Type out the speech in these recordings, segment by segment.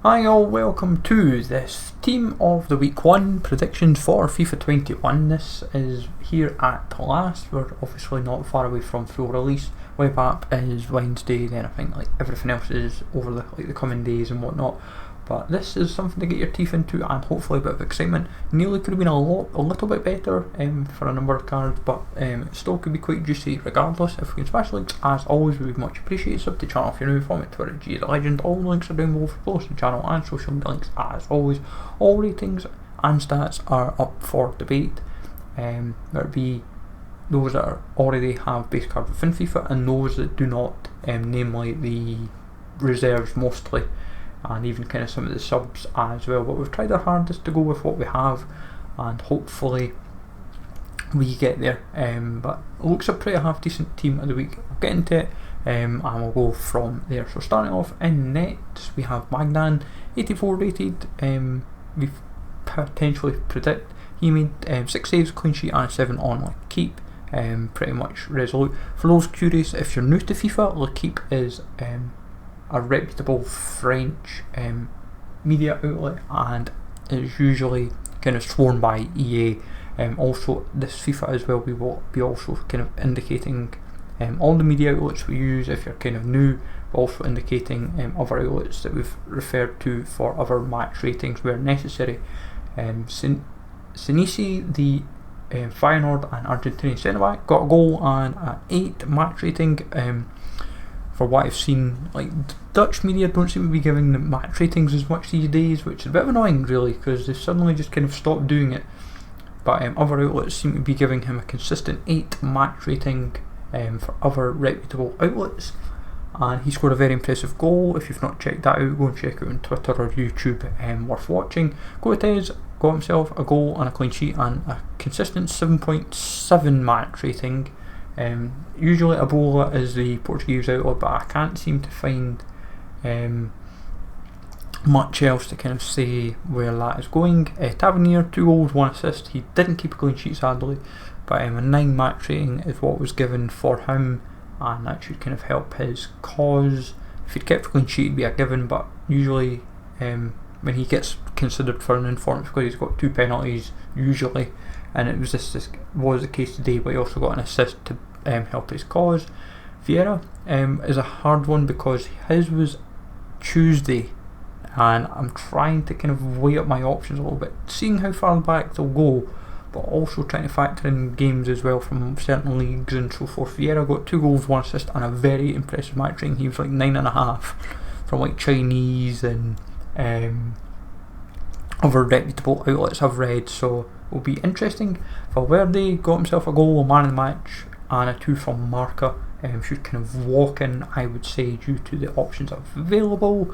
Hi all, welcome to this Team of the Week 1 predictions for FIFA 21. This is here at last. We're obviously not far away from full release. Web app is Wednesday, then I think everything else is over the coming days and whatnot. But this is something to get your teeth into and hopefully a bit of excitement. Nearly could have been a little bit better for a number of cards, but it still could be quite juicy regardless. If we can smash links, as always, we would much appreciate. Sub to the channel if you're new, follow me Twitter, G the Legend. All the links are down below for both the channel and social media links as always. All ratings and stats are up for debate. There'll be those that already have base cards within FIFA and those that do not, namely the reserves mostly, and even kind of some of the subs as well. But we've tried our hardest to go with what we have, and hopefully we get there. But it looks a pretty half decent team of the week. We'll get into it, and we'll go from there. So starting off in net, we have Magnan, 84 rated. We potentially predict he made 6 saves, clean sheet, and a 7 on L'Équipe. Pretty much resolute. For those curious, if you're new to FIFA, L'Équipe is a reputable French media outlet and is usually kind of sworn by EA. Also this FIFA as well, we will be also kind of indicating all the media outlets we use if you're kind of new, but also indicating other outlets that we've referred to for other match ratings where necessary. Sinisi, the Feyenoord and Argentinian centre-back, got a goal and an 8 match rating. For what I've seen, Dutch media don't seem to be giving the match ratings as much these days, which is a bit annoying really, because they've suddenly just kind of stopped doing it. But other outlets seem to be giving him a consistent 8 match rating for other reputable outlets, and he scored a very impressive goal. If you've not checked that out, go and check it out on Twitter or YouTube, worth watching. Cortez got himself a goal and a clean sheet and a consistent 7.7 match rating. Usually Ebola is the Portuguese outlet, but I can't seem to find much else to kind of say where that is going. Tavernier, 2 goals, 1 assist. He didn't keep a clean sheet sadly, but a 9 match rating is what was given for him, and that should kind of help his cause. If he'd kept a clean sheet it'd be a given, but usually when he gets considered for an informed, because he's got 2 penalties usually, and it was this was the case today, but he also got an assist to help his cause. Vieira is a hard one because his was Tuesday, and I'm trying to kind of weigh up my options a little bit, seeing how far back they'll go, but also trying to factor in games as well from certain leagues and so forth. Vieira got 2 goals, 1 assist, and a very impressive match rating. He was 9.5 from Chinese and other reputable outlets I've read, so it will be interesting. Vardy got himself a goal, a man of the match, and a 2 from Marca. Should kind of walk in, I would say, due to the options available.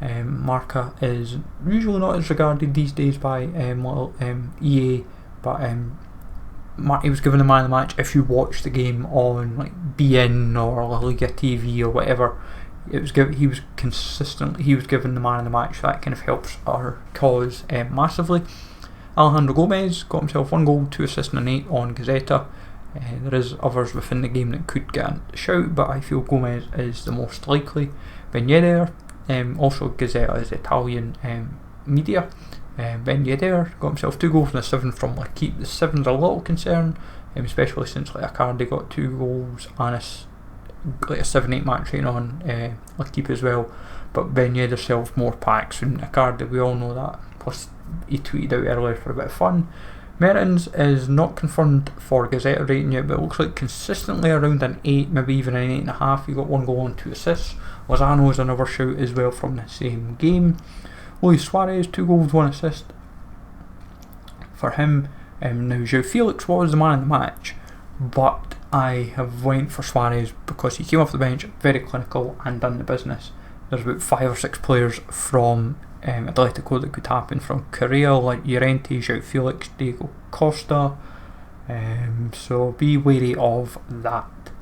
Marca is usually not as regarded these days by EA, but he was given a man of the match. If you watch the game on BN or La Liga TV or whatever, he was given the man of the match. That kind of helps our cause massively. Alejandro Gomez got himself 1 goal, 2 assists and an 8 on Gazzetta. There is others within the game that could get a shout, but I feel Gomez is the most likely. Ben Yedder, also Gazzetta is Italian media. Ben Yedder got himself 2 goals and a 7 from L'Équipe. The 7's a little concern, especially since Icardi got 2 goals and a 7-8 match rating on L'Équipe as well. But Ben Yedder sells more packs than Icardi, we all know that. Plus he tweeted out earlier for a bit of fun. Mertens is not confirmed for Gazzetta rating yet, but it looks like consistently around an 8, maybe even an 8.5. He got 1 goal and 2 assists. Lozano is another shout as well from the same game. Luis Suarez, 2 goals, 1 assist for him. Now João Felix was the man of the match, but I have went for Suarez because he came off the bench, very clinical and done the business. There's about 5 or 6 players from Atletico that could happen, from Korea, like Llorente, João Felix, Diego Costa, so be wary of that.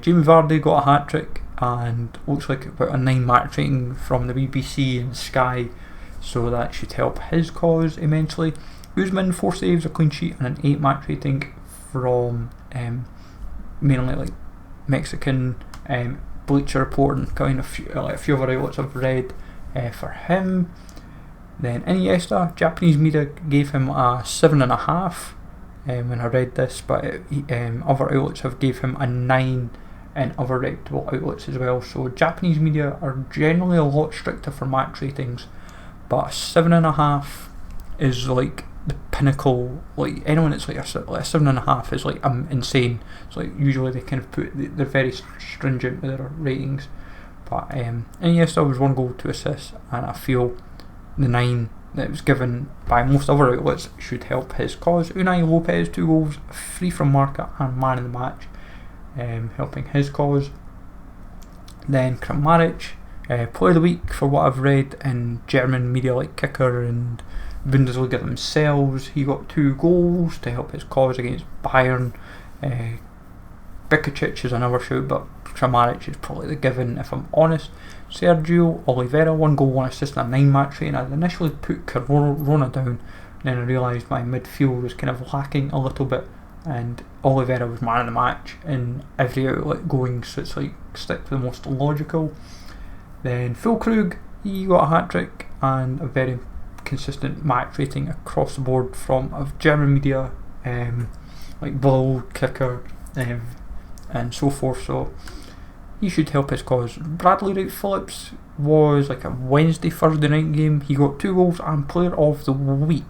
Jamie Vardy got a hat-trick and looks like about a 9 match rating from the BBC and Sky, so that should help his cause immensely. Guzman, 4 saves, a clean sheet and an 8 match rating from mainly Mexican Bleacher Report and kind of a few other outlets I've read. for him. Then Iniesta, Japanese media gave him a 7.5 when I read this, but other outlets have gave him a 9 in other reputable outlets as well. So Japanese media are generally a lot stricter for match ratings, but a 7.5 is like the pinnacle. Like anyone that's like a 7.5 is like insane. So like usually they kind of they're very stringent with their ratings. But Iniesta was 1 goal, 2 assists, and I feel the 9 that was given by most other outlets should help his cause. Unai Lopez, 2 goals, free from marker and man of the match, helping his cause. Then Kramaric, player of the week for what I've read in German media like Kicker and Bundesliga themselves. He got 2 goals to help his cause against Bayern. Bikicic is another shout, but Kramaric is probably the given if I'm honest. Sergio Oliveira, 1 goal, 1 assist and a 9 match rating. I'd initially put Corona down, and then I realised my midfield was kind of lacking a little bit, and Oliveira was man of the match in every outlet going, so it's like stick to the most logical. Then Füllkrug, he got a hat-trick and a very consistent match rating across the board from of German media, like Bill, Kicker, and so forth, so he should help his cause. Bradley Wright Phillips was like a Thursday night game. He got 2 goals and player of the week.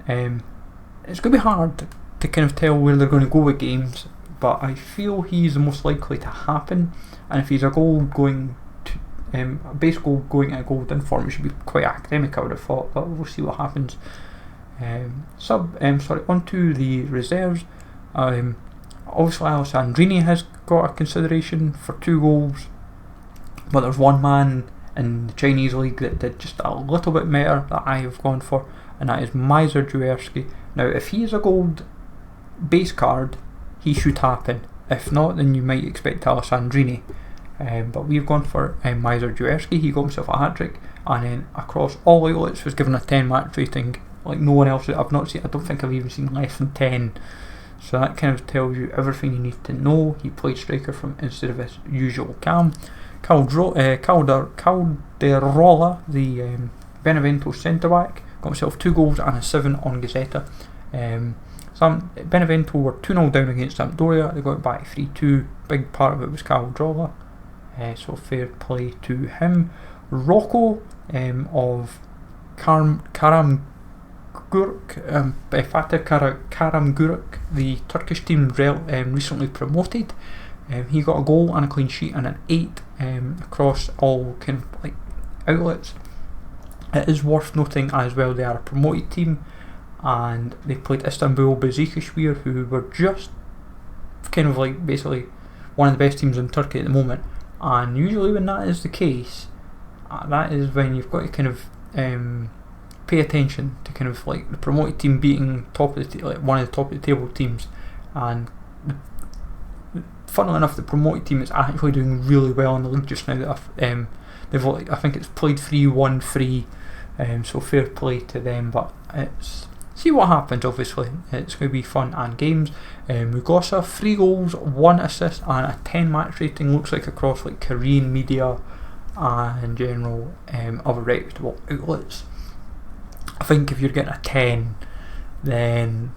It's going to be hard to kind of tell where they're going to go with games, but I feel he's the most likely to happen, and if he's a goal going to a base goal going at a golden form, it should be quite academic, I would have thought, but we'll see what happens. On to the reserves. Obviously Alessandrini has got a consideration for 2 goals, but there's one man in the Chinese league that did just a little bit better that I have gone for, and that is Miser Juerski. Now if he is a gold base card, he should happen. If not, then you might expect Alessandrini, but we've gone for Miser Juerski. He got himself a hat-trick, and then across all outlets was given a 10 match rating, like no one else. I've not seen, I don't think I've even seen less than 10. So that kind of tells you everything you need to know. He played striker from instead of his usual cam. Calderola, the Benevento centre back, got himself 2 goals and a 7 on Gazzetta. Benevento were 2-0 down against Sampdoria. They got it back 3-2. Big part of it was Calderola, so fair play to him. Rocco of Karamgurk, Fatih Karamgurk, the Turkish team recently promoted. He got a goal and a clean sheet and an 8 across all kind of like outlets. It is worth noting as well they are a promoted team, and they played Istanbul Besiktasspor, who were just kind of like basically one of the best teams in Turkey at the moment. And usually when that is the case, that is when you've got to kind of pay attention to kind of like the promoted team beating top of the like one of the top of the table teams. And funnily enough, the promoted team is actually doing really well in the league just now. They've I think it's played 3-1 free, so fair play to them. But it's see what happens. Obviously, it's going to be fun and games. Mugosa, 3 goals, 1 assist, and a 10 match rating. Looks like across like Korean media and general other reputable outlets. I think if you're getting a 10, then,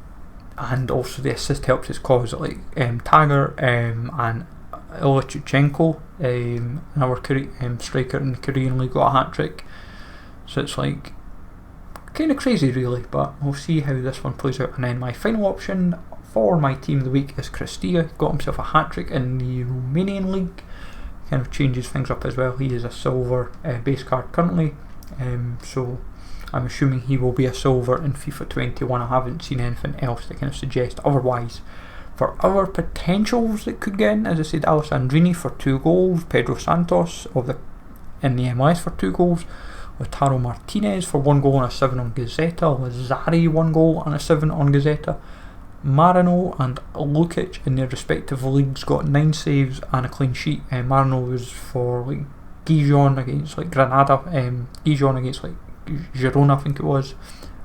and also the assist helps his cause, like Tager and Ilyuchenko, another striker in the Korean league, got a hat-trick. So it's like kind of crazy really, but we'll see how this one plays out. And then my final option for my team of the week is Cristea. Got himself a hat-trick in the Romanian league, kind of changes things up as well. He is a silver base card currently, so I'm assuming he will be a silver in FIFA 21. I haven't seen anything else that kind of suggests otherwise. For other potentials that could get in, as I said, Alessandrini for 2 goals, Pedro Santos in the MLS for 2 goals, Lautaro Martinez for 1 goal and a 7 on Gazzetta, Lazzari 1 goal and a 7 on Gazzetta. Marino and Lukic in their respective leagues got 9 saves and a clean sheet. Marino was for like Gijon against like Granada, Gijon against like Girona I think it was,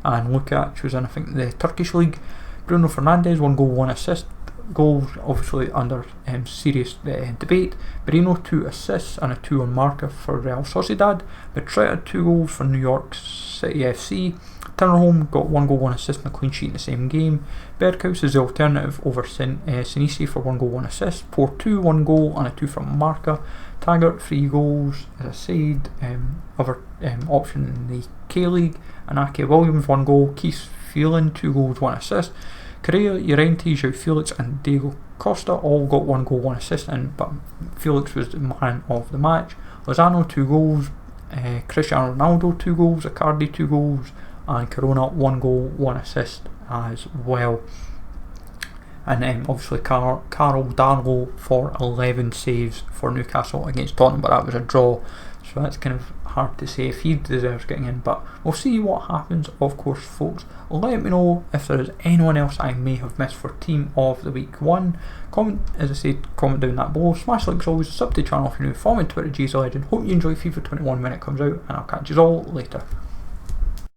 and Lukic was in I think the Turkish league. Bruno Fernandes 1 goal 1 assist goals, obviously under serious debate. Merino 2 assists and a 2 on Marca for Real Sociedad. Petretta 2 goals for New York City FC. Tinnerholm got 1 goal 1 assist and a clean sheet in the same game. Berghuis is the alternative over Sinisi for 1 goal 1 assist. Porto 1 goal and a 2 from Marca. Taggart 3 goals, as I said. Other option in the K-League. Anake Williams 1 goal. Keith Phelan 2 goals 1 assist. Correa, Llorente, João Felix and Diego Costa all got 1 goal 1 assist, but Felix was the man of the match. Lozano 2 goals. Cristiano Ronaldo 2 goals. Icardi 2 goals. And Corona 1 goal 1 assist as well. And obviously Carl Darlow for 11 saves for Newcastle against Tottenham, but that was a draw, so that's kind of hard to say if he deserves getting in, but we'll see what happens, of course, folks. Let me know if there is anyone else I may have missed for Team of the Week 1. Comment, as I said, comment down that below. Smash the like as always, sub to the channel if you're new, follow me on Twitter, GZLegend. Hope you enjoy FIFA 21 when it comes out, and I'll catch you all later.